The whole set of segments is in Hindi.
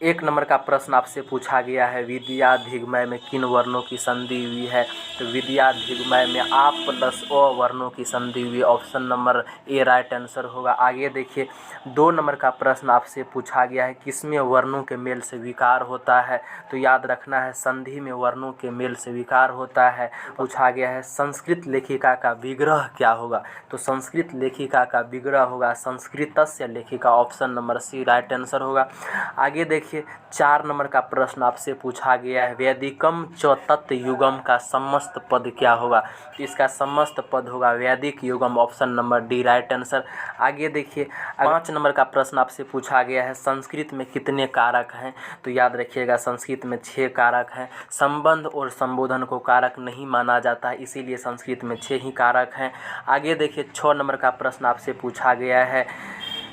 एक नंबर का प्रश्न आपसे पूछा गया है, विद्याधिगमय में किन वर्णों की संधि हुई है? तो विद्याधिगमय में आ प्लस अ वर्णों की संधि हुई। Option number A right answer होगा। आगे देखिए, 2 नंबर का प्रश्न आपसे पूछा गया है, किसमें वर्णों के मेल से विकार होता है? तो याद रखना है, संधि में वर्णों के मेल से विकार होता है। पूछा गया है, संस्कृत लेखिका का विग्रह क्या होगा? तो संस्कृत लेखिका का विग्रह होगा संस्कृतस्य लेखिका। Option number C right answer होगा। आगे देखिए, 4 नंबर का प्रश्न आपसे पूछा गया है, वैदिकम च तत् युगम का समस्त पद क्या होगा? तो इसका समस्त पद होगा वैदिक युगम। Option number D right answer. आगे देखिए, 5 नंबर का प्रश्न आपसे पूछा गया है, संस्कृत में कितने कारक हैं? तो याद रखिएगा, संस्कृत में 6 कारक हैं। संबंध और संबोधन को कारक नहीं माना जाता है, इसीलिए संस्कृत में 6 ही कारक हैं। आगे देखिए, 6 नंबर का प्रश्न आपसे पूछा गया है,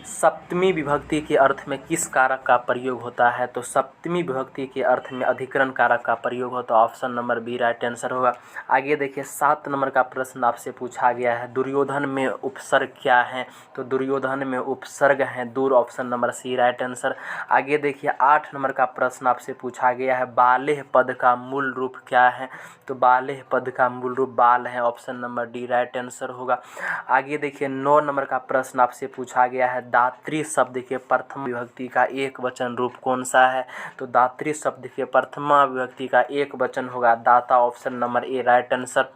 सप्तमी विभक्ति के अर्थ में किस कारक का प्रयोग होता है? तो सप्तमी विभक्ति के अर्थ में अधिकरण कारक का प्रयोग होता है। Option number B right answer होगा। आगे देखिए, 7 नंबर का प्रश्न आपसे पूछा गया है, दुर्योधन में उपसर्ग क्या है? तो दुर्योधन में उपसर्ग हैं दूर। Option number C right answer. आगे देखिए, 8 नंबर का प्रश्न आपसे पूछा गया है, बालेह पद का मूल रूप क्या है? तो बालेह पद का मूल रूप बाल है। Option number D right answer होगा। आगे देखिए, 9 नंबर का प्रश्न आपसे पूछा गया है, दात्री शब्द के प्रथम विभक्ति का एक वचन रूप कौन सा है? तो दात्री शब्द के प्रथमा विभक्ति का एक वचन होगा दाता। Option number A right answer.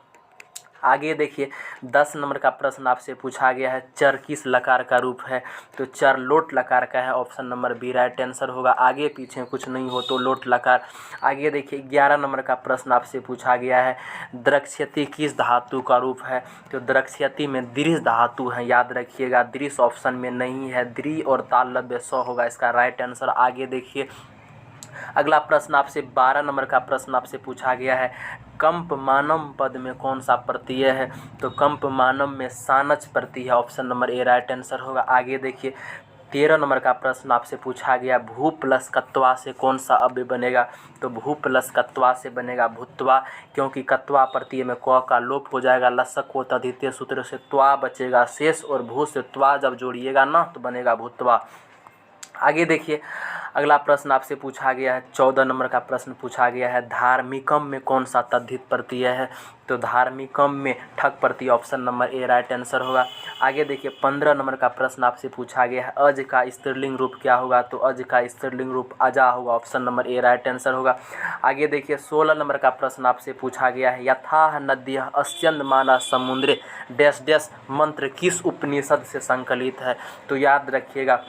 आगे देखिए, 10 नंबर का प्रश्न आपसे पूछा गया है, चर किस लकार का रूप है? तो चर लोट लकार का है। Option number B right answer होगा। आगे पीछे कुछ नहीं हो तो लोट लकार। आगे देखिए, 11 नंबर का प्रश्न आपसे पूछा गया है, द्रक्ष्यति किस धातु का रूप है? तो द्रक्ष्यति में दृढ़ धातु है, याद रखिएगा। दृढ़ ऑप्शन में नहीं है, दृ और ताल लव्य स होगा इसका राइट आंसर। आगे देखिए, अगला प्रश्न आपसे 12 नंबर का प्रश्न आपसे पूछा गया है, कंपमानम पद में कौन सा प्रत्यय है? तो कंपमानम में सानच प्रत्यय है। Option number A right answer होगा। आगे देखिए, 13 नंबर का प्रश्न आपसे पूछा गया, भू प्लस कत्वा से कौन सा अव्यय बनेगा? तो भू प्लस कत्वा से बनेगा भूत्वा, क्योंकि कत्वा प्रत्यय में क का लोप हो जाएगा, लसक को तद्धितीय सूत्र से त्वा बचेगा शेष, और भू से त्वा जब जोड़िएगा ना तो बनेगा भूत्वा। आगे देखिए, अगला प्रश्न आपसे पूछा गया है, 14 नंबर का प्रश्न पूछा गया है, धार्मिकम में कौन सा तद्धित प्रत्यय है? तो धार्मिकम में ठक प्रत्यय। Option number A right answer होगा। आगे देखिए, 15 नंबर का प्रश्न आपसे पूछा गया है, अज का स्त्रीलिंग रूप क्या होगा? तो अज का स्त्रीलिंग रूप अजा होगा। Option number A right answer होगा। आगे देखिए, 16 नंबर का प्रश्न आपसे पूछा गया है, यथा नद्यः अस्यन्दमाना समुद्रे डैश डैश मंत्र किस उपनिषद से संकलित है? तो याद रखिएगा,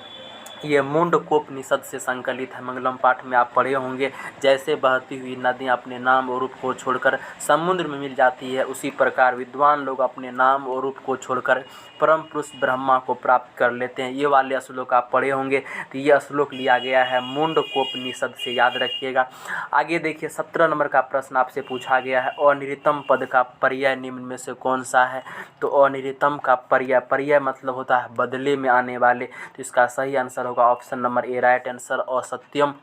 ये मुंडकोपनिषद से संकलित है। मंगलम पाठ में आप पढ़े होंगे, जैसे बहती हुई नदियाँ अपने नाम और रूप को छोड़कर समुद्र में मिल जाती है, उसी प्रकार विद्वान लोग अपने नाम और रूप को छोड़कर परम पुरुष ब्रह्मा को प्राप्त कर लेते हैं। ये वाले श्लोक आप पढ़े होंगे, तो ये श्लोक लिया गया है मुंडकोपनिषद से, याद रखिएगा। आगे देखिए, 17 नंबर का प्रश्न आपसे पूछा गया है, अनिर्तम पद का पर्याय निम्न में से कौन सा है? तो अनिर्तम का पर्याय मतलब होता है बदले में आने वाले, तो इसका सही आंसर होगा option number A right answer असत्यम।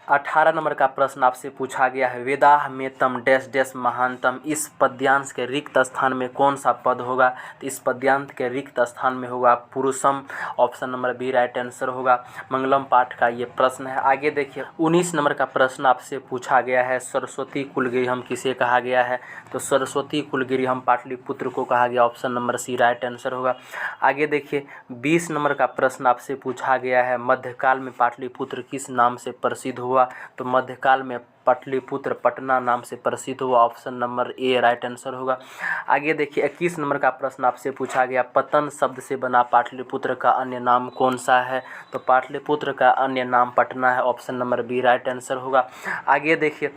18 नंबर का प्रश्न आपसे पूछा गया है, वेदाह में तम डैश डैश महानतम, इस पद्यांश के रिक्त स्थान में कौन सा पद होगा? तो इस पद्यांश के रिक्त स्थान में होगा पुरुषम। Option number B right answer होगा। मंगलम पाठ का ये प्रश्न है। आगे देखिए, 19 नंबर का प्रश्न आपसे पूछा गया है, सरस्वती कुलगिरहम किसे कहा गया है? तो सरस्वती कुलगिरहम पाटलिपुत्र को कहा गया। Option number C right answer होगा। आगे देखिए, 20 नंबर का प्रश्न आपसे पूछा गया है, मध्यकाल में पाटलिपुत्र किस नाम से प्रसिद्ध हुआ? तो मध्यकाल में पाटलिपुत्र पटना नाम से प्रसिद्ध हुआ। Option number A right answer होगा। आगे देखिए, 21 नंबर का प्रश्न आपसे पूछा गया, पतन शब्द से बना पाटलिपुत्र का अन्य नाम कौन सा है? तो पाटलिपुत्र का अन्य नाम पटना है। Option number B right answer होगा। आगे देखिए,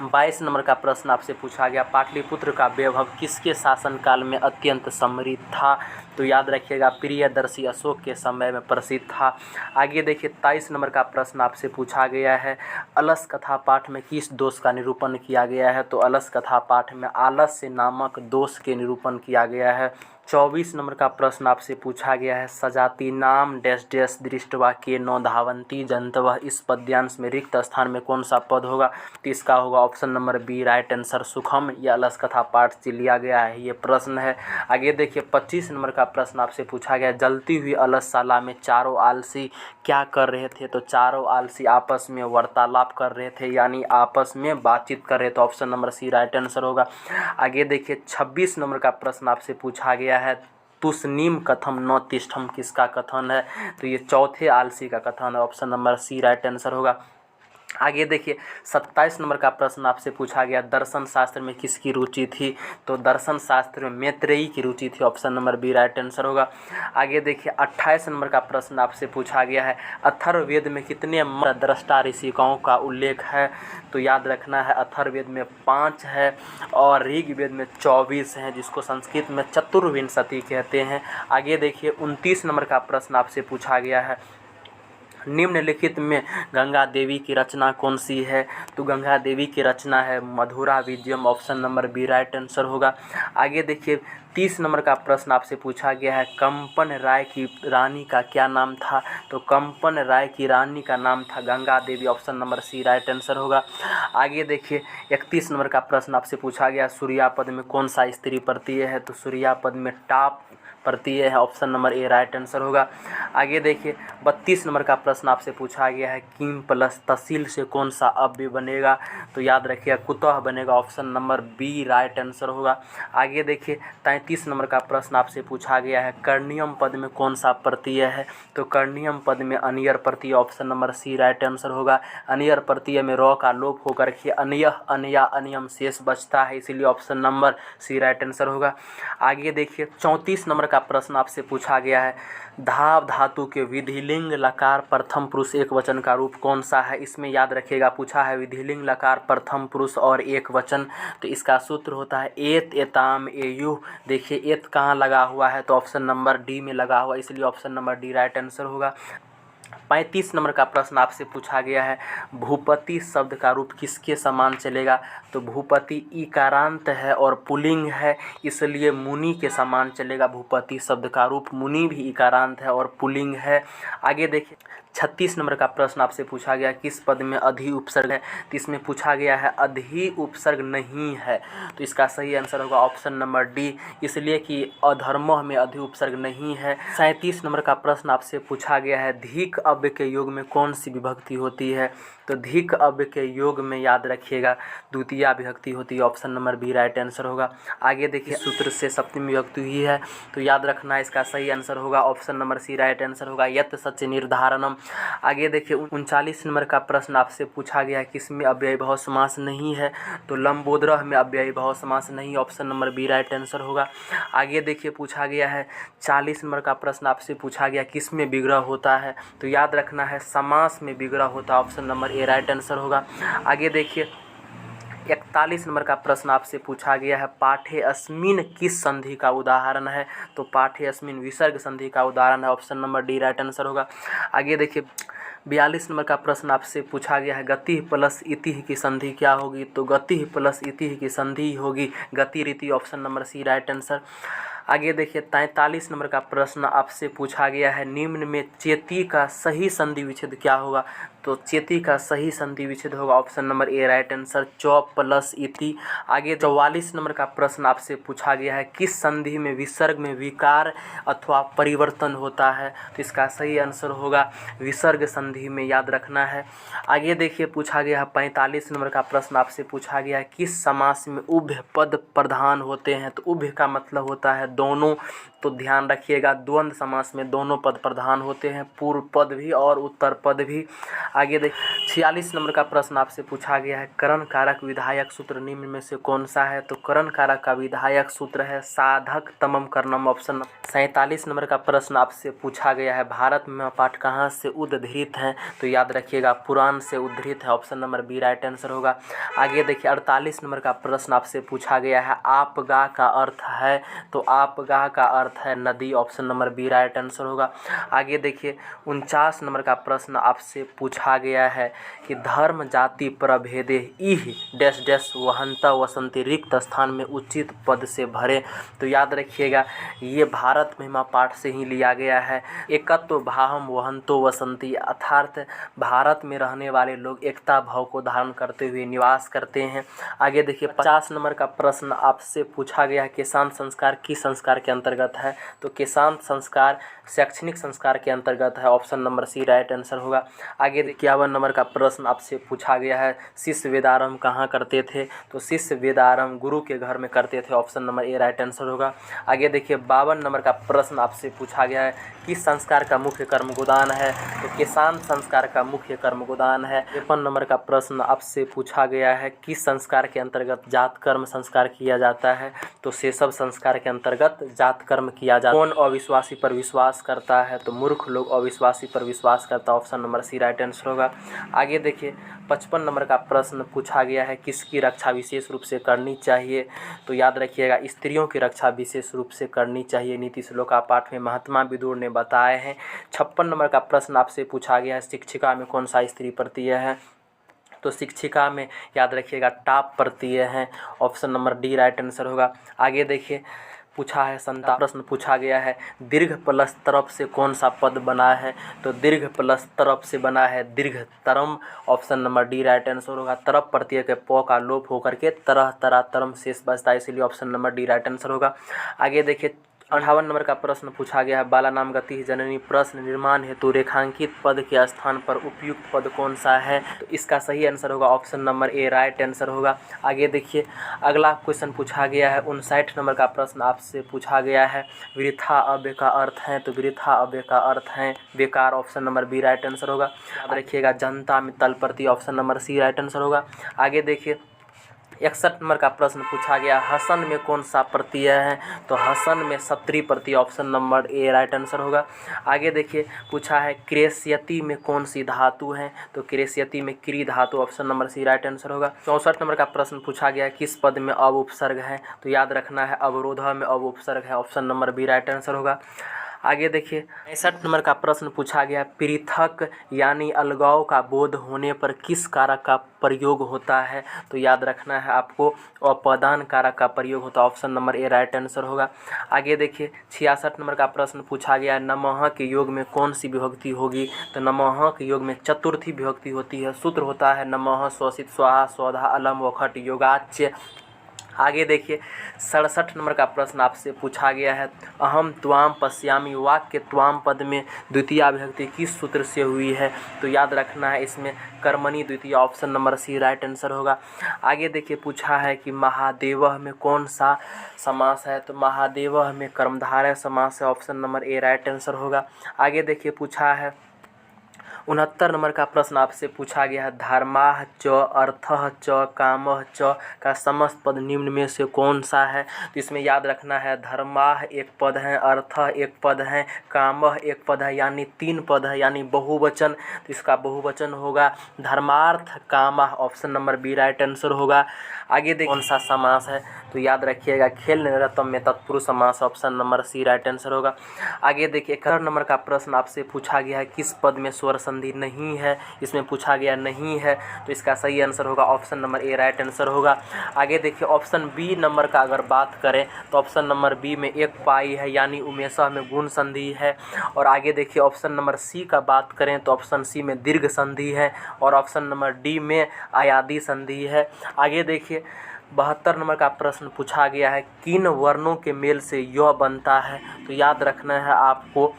22 नंबर का प्रश्न आपसे पूछा गया, पाटलिपुत्र का वैभव किसके शासनकाल में अत्यंत समृद्ध था? तो याद रखिएगा, प्रियदर्शी अशोक के समय में प्रसिद्ध था। आगे देखिए, 23 नंबर का प्रश्न आपसे पूछा गया है, अलस कथा पाठ में किस दोष का निरूपण किया गया है? तो अलस कथा पाठ में आलस्य नामक दोष के निरूपण किया गया है। 24 नंबर का प्रश्न आपसे पूछा गया है, सजाति नाम डैश डैश दृष्टवा के नौ धावंती जंतवः, इस पद्यांश में रिक्त स्थान में कौन सा पद होगा? तो इसका होगा option number B right answer सुखम। यह अलस कथा पाठ से लिया गया है ये प्रश्न है। आगे देखिए 25 नंबर का प्रश्न आपसे पूछा गया, जलती हुई अलसशाला में चारों आलसी क्या कर रहे थे? तो चारों आलसी आपस में वार्तालाप कर रहे थे, यानी आपस में बातचीत कर रहे थे। Option number C right answer होगा। आगे देखिए 26 नंबर का प्रश्न आपसे पूछा गया है, तुष्णीम कथम न तिष्ठम किसका कथन है? तो ये चौथे आलसी का कथन है। Option number C right answer होगा। आगे देखिए 27 नंबर का प्रश्न आपसे पूछा गया, दर्शन शास्त्र में किसकी रुचि थी? तो दर्शन शास्त्र में मैत्रेयी की रुचि थी। Option number B right answer होगा। आगे देखिए 28 नंबर का प्रश्न आपसे पूछा गया है, अथर्ववेद में कितने दृष्टा ऋषिकाओं का उल्लेख है? तो याद रखना है अथर्ववेद में 5 है और ऋग्वेद में 24 हैं, जिसको संस्कृत में चतुर्विंशति कहते हैं। आगे देखिए 29 नंबर का प्रश्न आपसे पूछा गया है, निम्नलिखित में गंगा देवी की रचना कौन सी है? तो गंगा देवी की रचना है मधुरा विजयम। Option number B right answer होगा। आगे देखिए 30 नंबर का प्रश्न आपसे पूछा गया है, कंपन राय की रानी का क्या नाम था? तो कंपन राय की रानी का नाम था Ganga Devi. Option number C right answer होगा। आगे देखिए 31 नंबर का प्रश्न आपसे पूछा गया, सूर्यापद में कौन सा स्त्री प्रत्यय है? तो सूर्यापद में टाप प्रत्यय है। Option number A right answer होगा। आगे देखिए 32 नंबर का प्रश्न आपसे पूछा गया है, किम प्लस तहसील से कौन सा अव्यय बनेगा? तो याद रखिए कुतः बनेगा। Option number B right answer होगा। आगे देखिए 33 नंबर का प्रश्न आपसे पूछा गया है, कर्णियम पद में कौन सा प्रत्यय है? तो कर्णियम पद में अनियर प्रत्यय। Option number C right answer होगा। अनियर प्रत्यय में र का लोप होकर के अनियह अनया अनियम शेष बचता है, इसीलिए option number C right answer होगा। आगे देखिए 34 नंबर का प्रश्न आपसे पूछा गया है, धाव धातु के विधिलिंग लकार प्रथम पुरुष एक वचन का रूप कौन सा है? इसमें याद रखिएगा पूछा है विधिलिंग लकार प्रथम पुरुष और एक वचन, तो इसका सूत्र होता है एत एताम एयुः। देखिए एत कहाँ लगा हुआ है? तो ऑप्शन नंबर डी में लगा हुआ, इसलिए option number D right answer होगा। 35 नंबर का प्रश्न आपसे पूछा गया है, भूपति शब्द का रूप किसके समान चलेगा? तो भूपति इकारांत है और पुल्लिंग है, इसलिए मुनि के समान चलेगा। भूपति शब्द का रूप मुनि भी इकारांत है और पुल्लिंग है। आगे देखिए 36 नंबर का प्रश्न आपसे पूछा गया, किस पद में अधि उपसर्ग है? तो इसमें पूछा गया है अधि उपसर्ग नहीं है, तो इसका सही आंसर होगा ऑप्शन नंबर डी, इसलिए कि अधर्मः में अधि उपसर्ग नहीं है। 37 नंबर का प्रश्न आपसे पूछा गया है, धिक अव्यय के योग में कौन सी विभक्ति होती है? तो धिक अव्यय के योग में याद रखिएगा द्वितीया विभक्ति होती है। Option number B right answer होगा। आगे देखिए सूत्र से सप्तमी विभक्ति हुई है, तो याद रखना है इसका सही आंसर होगा option number C right answer होगा, यत् सच निर्धारणम। आगे देखिए 39 नंबर का प्रश्न आपसे पूछा गया है, किसमें अव्ययीभाव समास नहीं है? तो लंबोदरः में अव्ययीभाव समास नहीं। Option number B right answer होगा। आगे देखिए पूछा गया है 40 नंबर का प्रश्न आपसे पूछा गया, किसमें विग्रह होता है? तो याद रखना है समास में विग्रह होता है। Option number A right answer होगा। आगे देखिए 41 नंबर का प्रश्न आपसे पूछा गया है, पाठे अस्मिन किस संधि का उदाहरण है? तो पाठे अस्मिन विसर्ग संधि का उदाहरण है। Option number D right answer होगा। आगे देखिए 42 नंबर का प्रश्न आपसे पूछा गया है, गति प्लस इति की संधि क्या होगी? तो गति प्लस इति की संधि होगी गति रीति। Option number C right answer. आगे देखिए 43 नंबर का प्रश्न आपसे पूछा गया है, निम्न में चेती का सही संधि विच्छेद क्या होगा? तो चेती का सही संधि विच्छेद होगा option number A right answer, चौ प्लस इति। आगे 44 नंबर का प्रश्न आपसे पूछा गया है, किस संधि में विसर्ग में विकार अथवा परिवर्तन होता है? तो इसका सही आंसर होगा विसर्ग संधि में, याद रखना है। आगे देखिए पूछा गया है 45 नंबर का प्रश्न आपसे पूछा गया है, किस समास में उभय पद प्रधान होते हैं? तो उभय का मतलब होता है दोनों, तो ध्यान रखिएगा द्वंद्व समास में दोनों पद प्रधान होते हैं, पूर्व पद भी और उत्तर पद भी। आगे देखिए 46 नंबर का प्रश्न आपसे पूछा गया है, करण कारक विधायक सूत्र निम्न में से कौन सा है? तो करण कारक का विधायक सूत्र है साधक तमम कर्णम। ऑप्शन 47 नंबर का प्रश्न आपसे पूछा गया है, भारत में पाठ कहाँ से उद्धृत हैं? तो याद रखिएगा पुराण से उद्धृत है। Option number B right answer होगा। आगे देखिए 48 नंबर का प्रश्न आपसे पूछा गया है, आपगा का अर्थ है? तो आपगा का अर्थ है नदी। Option number B right answer होगा। आगे देखिए 49 नंबर का प्रश्न आपसे पूछा पूछा गया है कि धर्म जाति प्रभेदे इह डैश डैश वहंता वसंती रिक्त स्थान में उचित पद से भरे। तो याद रखिएगा ये भारत महिमा पाठ से ही लिया गया है। एकत्व भावम वहंतो वसंती अर्थात भारत में रहने वाले लोग एकता भाव को धारण करते हुए निवास करते हैं। आगे देखिए 50 नंबर का प्रश्न आपसे पूछा गया है किसान संस्कार किस संस्कार के अंतर्गत है। तो किसान संस्कार शैक्षणिक संस्कार के अंतर्गत है। Option number C right answer होगा। आगे 51 नंबर का प्रश्न आपसे पूछा गया है शिष्य वेदारंभ कहाँ करते थे। तो शिष्य वेदारंभ गुरु के घर में करते थे। Option number A right answer होगा। आगे देखिए 52 नंबर का प्रश्न आपसे पूछा गया है किस संस्कार का मुख्य कर्म गोदान है। तो किसान संस्कार का मुख्य कर्म गोदान है। 53 नंबर का प्रश्न आपसे पूछा गया है किस संस्कार के अंतर्गत जात कर्म संस्कार किया जाता है। तो सेशव संस्कार के अंतर्गत जात कर्म किया जाता है। कौन अविश्वासी पर विश्वास करता है। तो मूर्ख लोग अविश्वासी पर विश्वास करता है। Option number C right answer होगा। आगे देखिए 55 नंबर का प्रश्न पूछा गया है किसकी रक्षा विशेष रूप से करनी चाहिए। तो याद रखिएगा स्त्रियों की रक्षा विशेष रूप से करनी चाहिए। नीति श्लोका पाठ में महात्मा विदुर ने बताए हैं। 56 नंबर का प्रश्न आपसे पूछा गया है शिक्षिका में कौन सा स्त्री प्रत्यय है। तो शिक्षिका में याद रखिएगा टाप प्रत्यय है। Option number D right answer होगा। आगे देखिए पूछा है संता प्रश्न पूछा गया है दीर्घ प्लस तरफ से कौन सा पद बना है। तो दीर्घ प्लस तरफ से बना है दीर्घतरम। Option number D right answer होगा। तरफ प्रत्यय के प का लोप होकर के तरह तरह तरम शेष बचता है, इसलिए option number D right answer होगा। आगे देखिए 58 नंबर का प्रश्न पूछा गया है बाला नाम गति जननी प्रश्न निर्माण हेतु रेखांकित पद के स्थान पर उपयुक्त पद कौन सा है। तो इसका सही आंसर होगा option number A right answer होगा। आगे देखिए अगला क्वेश्चन पूछा गया है 59 नंबर का प्रश्न आपसे पूछा गया है वृथा अव्यय का अर्थ है। तो वृथा अव्यय का अर्थ है बेकार। Option number B right answer होगा। याद रखिएगा जनता में तल प्रति। Option number C right answer होगा। आगे देखिए 61 नंबर का प्रश्न पूछा गया हसन में कौन सा प्रत्यय है। तो हसन में सत्री प्रत्यय। Option number A right answer होगा। आगे देखिए पूछा है क्रेस्यति में कौन सी धातु है। तो क्रेस्यति में क्री धातु। Option number C right answer होगा। 64 नंबर का प्रश्न पूछा गया है किस पद में अव उपसर्ग है। तो याद रखना है अवरोध में अव उपसर्ग है। Option number B right answer होगा। आगे देखिए 65 नंबर का प्रश्न पूछा गया पृथक यानी अलगाव का बोध होने पर किस कारक का प्रयोग होता है। तो याद रखना है आपको अपादान कारक का प्रयोग होता है। Option number A right answer होगा। आगे देखिए 66 नंबर का प्रश्न पूछा गया नमः के योग में कौन सी विभक्ति होगी। तो नमः के योग में चतुर्थी विभक्ति होती है। सूत्र होता है नमः स्वसित स्वाहा स्वधा अलम वखट योगाच्य। आगे देखिए 67 नंबर का प्रश्न आपसे पूछा गया है अहम त्वाम पश्यामि वाक्य त्वाम पद में द्वितीय विभक्ति किस सूत्र से हुई है। तो याद रखना है इसमें कर्मणि द्वितीय। Option number C right answer होगा। आगे देखिए पूछा है कि महादेवः में कौन सा समास है। तो महादेवः में कर्मधारय समास है। Option number A right answer होगा। आगे देखिए पूछा है 69 नंबर का प्रश्न आपसे पूछा गया है धर्माः च अर्थः च कामः च का समस्त पद निम्न में से कौन सा है। तो इसमें याद रखना है धर्माः एक पद है, अर्थः एक पद है, कामः एक पद है, यानी 3 पद है, यानी बहुवचन। तो इसका बहुवचन होगा धर्मार्थ कामः। Option number B right answer होगा। आगे देखिए कौन सा समास है। तो याद रखिएगा खेल निरतम में तत्पुरुष समास। Option number C right answer होगा। आगे देखिए 71 नंबर का प्रश्न आपसे पूछा गया है किस पद में स्वर संधि नहीं है। इसमें पूछा गया नहीं है, तो इसका सही आंसर होगा option number A right answer होगा। आगे देखिए ऑप्शन बी नंबर का अगर बात करें तो ऑप्शन नंबर बी में एक पाई है, यानी उमेशः में गुण संधि है। और आगे देखिए ऑप्शन नंबर सी का बात करें तो ऑप्शन सी में दीर्घ संधि है और ऑप्शन नंबर डी में आयादी संधि है। आगे देखिए 72 नंबर का प्रश्न पूछा गया है किन वर्णों के मेल से य बनता है। तो याद रखना है आपको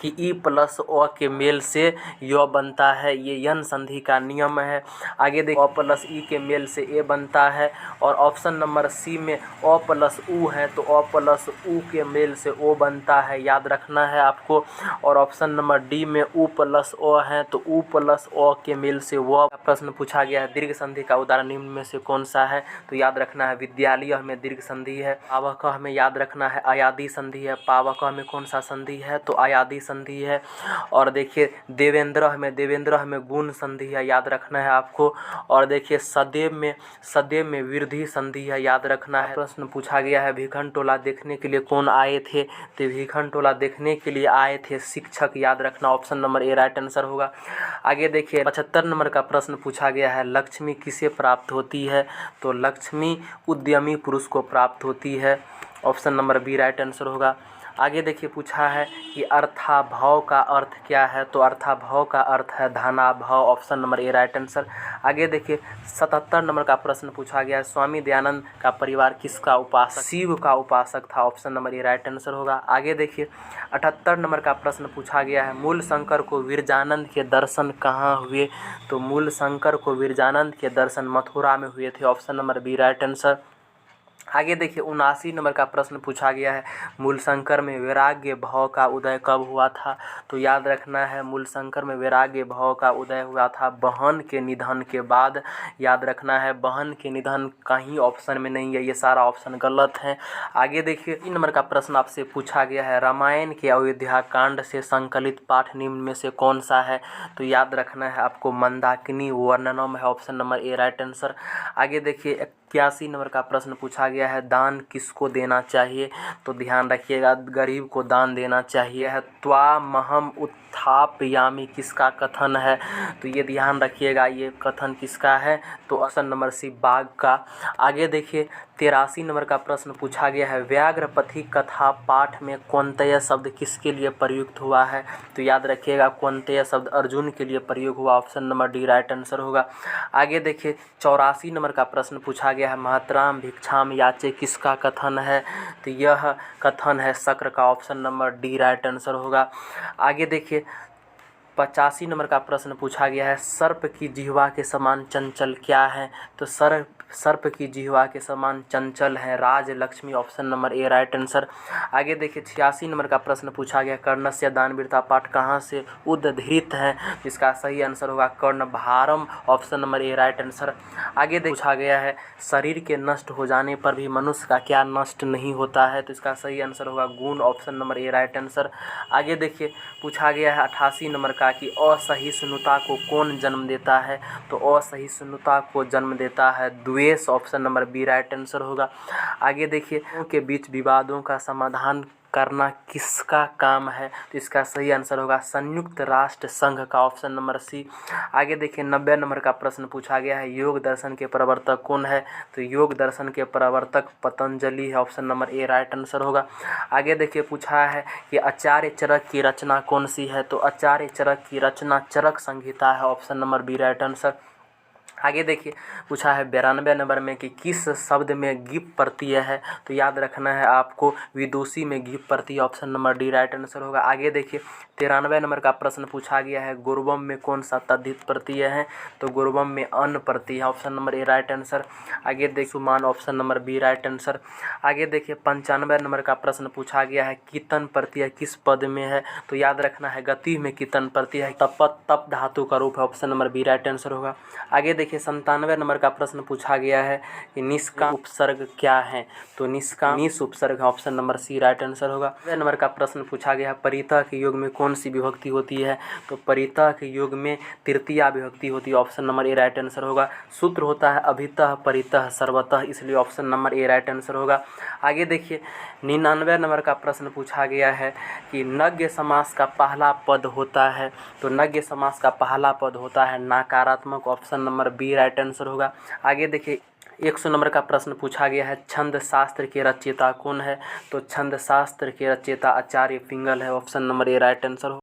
कि ई प्लस अ के मेल से य बनता है, ये यन संधि का नियम है। आगे देखिए अ प्लस ई के मेल से ए बनता है और ऑप्शन नंबर सी में अ प्लस उ है तो अ प्लस उ के मेल से ओ बनता है, याद रखना है आपको। और ऑप्शन नंबर डी में उ प्लस अ है तो उ प्लस अ के मेल से व। प्रश्न पूछा गया है दीर्घ संधि का उदाहरण निम्न में से कौन सा है। तो याद रखना है विद्यालय में दीर्घ संधि है। पावकः में याद रखना है अयादी संधि है। पावकः में कौन सा संधि है तो अयादी सही संधि है। और देखिए देवेंद्र में गुण संधि है, याद रखना है आपको। और देखिए सदैव में वृद्धि संधि है, याद रखना है। प्रश्न पूछा गया है भीखन टोला देखने के लिए कौन आए थे, तो भीखन टोला देखने के लिए आए थे शिक्षक, याद रखना। Option number A right answer होगा। आगे देखिए 75 नंबर का प्रश्न पूछा गया है लक्ष्मी किसे प्राप्त होती है, तो लक्ष्मी उद्यमी पुरुष को प्राप्त होती है। Option number B right answer होगा। आगे देखिए पूछा है कि अर्थाभाव का अर्थ क्या है, तो अर्थाभाव का अर्थ है धनाभाव। Option number A right answer. आगे देखिए 77 नंबर का प्रश्न पूछा गया है स्वामी दयानंद का परिवार किसका उपासक, शिव का उपासक था। Option number A right answer होगा। आगे देखिए 78 नंबर का प्रश्न पूछा गया है मूल शंकर को विरजानंद के दर्शन कहाँ हुए, तो मूल शंकर को विरजानंद के दर्शन मथुरा में हुए थे। Option number B right answer. आगे देखिए 79 नंबर का प्रश्न पूछा गया है मूलशंकर में वैराग्य भाव का उदय कब हुआ था, तो याद रखना है मूलशंकर में वैराग्य भाव का उदय हुआ था बहन के निधन के बाद, याद रखना है। बहन के निधन कहीं ऑप्शन में नहीं है, ये सारा ऑप्शन गलत है। आगे देखिए 3 नंबर का प्रश्न आपसे पूछा गया है रामायण के अयोध्या कांड से संकलित पाठ निम्न में से कौन सा है, तो याद रखना है आपको मंदाकिनी वर्णनम है। Option number A right answer. आगे देखिए 81 नंबर का प्रश्न पूछा गया है दान किसको देना चाहिए, तो ध्यान रखिएगा गरीब को दान देना चाहिए है। त्वामहम उत्थापयामि किसका कथन है, तो ये ध्यान रखिएगा ये कथन किसका है, तो ऑप्शन नंबर सी बाघ का। आगे देखिए 83 नंबर का प्रश्न पूछा गया है व्याघ्रपथी कथा पाठ में कौनतेय शब्द किसके लिए प्रयुक्त हुआ है, तो याद रखिएगा कौनतेय शब्द अर्जुन के लिए प्रयोग हुआ। Option number D right answer होगा। आगे देखिए 84 नंबर का प्रश्न पूछा गया है मातराम भिक्षाम याचे किसका कथन है, तो यह कथन है शक्र का। Option number D right answer होगा। आगे देखिए 85 नंबर का प्रश्न पूछा गया है सर्प की जिह्वा के समान चंचल क्या है, तो सर्प की जिह्वा के समान चंचल है Raj Lakshmi. Option number A right answer. आगे देखिए 86 नंबर का प्रश्न पूछा गया कर्णस्य दानवीरता पाठ कहाँ से उद्धृत है, इसका सही आंसर होगा कर्णभारम। Option number A right answer. आगे पूछा गया है शरीर के नष्ट हो जाने पर भी मनुष्य का क्या नष्ट नहीं होता है, तो इसका सही आंसर होगा गुण। Option number A right answer. आगे देखिए पूछा गया है 88 नंबर का कि असहिष्णुता को कौन जन्म देता है, तो असहिष्णुता को जन्म देता है द्वेष। Option number B right answer होगा। आगे देखिए के बीच विवादों का समाधान करना किसका काम है, तो इसका सही आंसर होगा संयुक्त राष्ट्र संघ का। Option number C. आगे देखिए 90 नंबर का प्रश्न पूछा गया है योग दर्शन के प्रवर्तक कौन है, तो योग दर्शन के प्रवर्तक पतंजलि है। Option number A right answer होगा। आगे देखिए पूछा है कि आचार्य चरक की रचना कौन सी है, तो आचार्य चरक की रचना चरक संहिता है। Option number B right answer. आगे देखिए पूछा है 92 नंबर में कि किस शब्द में गिप प्रत्यय है, तो याद रखना है आपको विदुषी में गिप प्रत्यय। Option number D right answer होगा। आगे देखिए 93 नंबर का प्रश्न पूछा गया है गुरुवम में कौन सा तद्धित प्रत्यय है, तो गुरुवम में अन प्रत्यय है। Option number A right answer. आगे देखिए सुमान। Option number B right answer. आगे देखिए 95 नंबर का प्रश्न पूछा गया है कीर्तन प्रत्यय किस पद में है, तो याद रखना है गति में कीर्तन प्रत्यय है तप धातु का रूप है। Option number B right answer होगा। आगे देखिए 97 नंबर का प्रश्न पूछा गया है कि निष्काम उपसर्ग क्या है, तो निष्काम निस उपसर्ग है। Option number C right answer होगा। 99 नंबर का प्रश्न पूछा गया है परितः के योग में कौन सी विभक्ति होती है, तो परितः के योग में तृतीया विभक्ति होती है। Option number A right answer होगा। सूत्र होता है अभितः परितः सर्वतः, इसलिए option number A right answer होगा। आगे देखिए 99 नंबर का प्रश्न पूछा गया है कि नज्ञ समास का पहला पद होता है, तो नज्ञ समास का पहला पद होता है नकारात्मक। Option number B right answer होगा। आगे देखिए 100 नंबर का प्रश्न पूछा गया है छंद शास्त्र के रचयिता कौन है, तो छंद शास्त्र के रचयिता आचार्य पिंगल है। Option number A right answer हो।